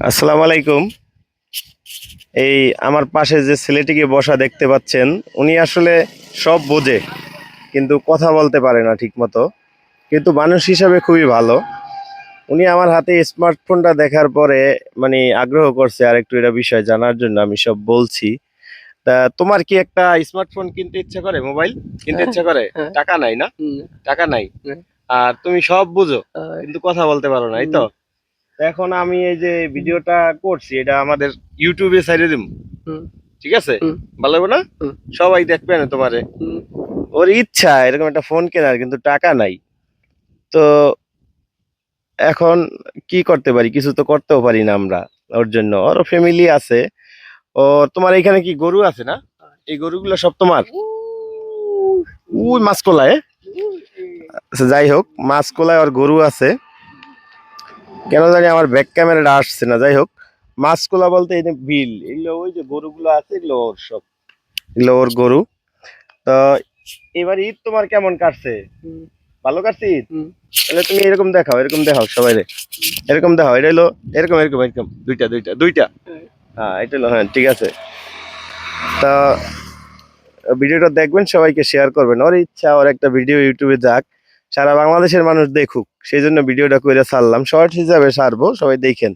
আসসালামু আলাইকুম। এই আমার পাশে যে ছেলেটিকে বসা দেখতে পাচ্ছেন, উনি আসলে সব বোঝে কিন্তু কথা বলতে পারে না ঠিক মতো, কিন্তু মানুষ হিসাবে খুবই ভালো। উনি আমার হাতে স্মার্টফোনটা দেখার পরে মানে আগ্রহ করছে আর একটু এটা বিষয় জানার জন্য আমি সব বলছি। তা তোমার কি একটা স্মার্টফোন কিনতে ইচ্ছা করে, মোবাইল কিনতে হ্যাঁ, ইচ্ছা করে? হ্যাঁ, টাকা নাই না? হুম, টাকা নাই, হ্যাঁ, আর তুমি সব বুঝো আর, কিন্তু কথা বলতে পারো না, এই হুম, তো। এখন আমি এই যে হুম, ভিডিওটা করছি, এটা আমাদের ইউটিউবে ছেড়ে দিব, হুম, ঠিক আছে? হুম, ভালো হবে না? হুম, সবাই দেখবে না তোমারে। হুম, ওর ইচ্ছা এরকম একটা ফোন কেনার, কিন্তু টাকা নাই। তো এখন কি করতে পারি? কিছু তো করতেও পারি না আমরা ওর জন্য। ওর ফ্যামিলি আছে। ও, তোমার এখানে কি গরু আছে না? এই গরুগুলো সব তোমার? ওই মাসকলায়, আচ্ছা যাই হোক, মাসকলায় ওর গরু আছে। কেন জানি আমার ব্যাক ক্যামেরাটা আসছে না, যাই হোক। মাসকলা বলতে এই যে বিল, এগুলো ওই যে গরুগুলো আছে, এগুলো ওর সব, এগুলো ওর গরু। তো এবার ঈদ তোমার কেমন কাটছে? হুম, ভালো কাটছে ঈদ? হুম, তাহলে তুমি এরকম দেখাও, এরকম দেখাও সবাই, এরকম দেখাও। এটা হলো এরকম এরকম এরকম, দুইটা দুইটা দুইটা। হ্যাঁ, হ্যাঁ, এটা হলো, হ্যাঁ ঠিক আছে। তা ভিডিওটা দেখবেন, সবাইকে শেয়ার করবেন। ওর ইচ্ছা ওর একটা ভিডিও ইউটিউবে যাক, সারা বাংলাদেশের মানুষ দেখুক, সেই জন্য ভিডিওটা করে ছাড়লাম, শর্ট হিসাবে ছাড়বো, সবাই দেখেন।